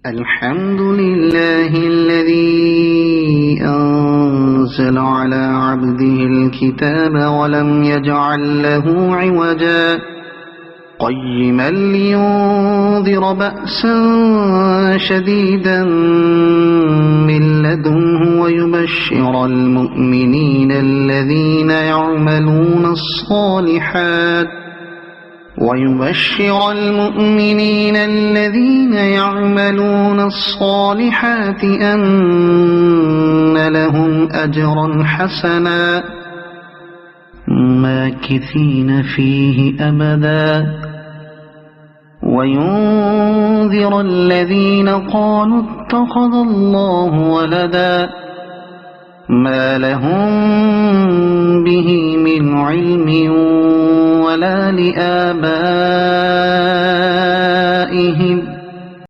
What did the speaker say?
الحمد لله الذي أنزل على عبده الكتاب ولم يجعل له عوجا قيما لينذر بأسا شديدا من لدنه ويبشر المؤمنين الذين يعملون الصالحات أن لهم أجرا حسنا ماكثين فيه أبدا وينذر الذين قالوا اتخذ الله ولدا ما لهم به من علم ولا لآبائهم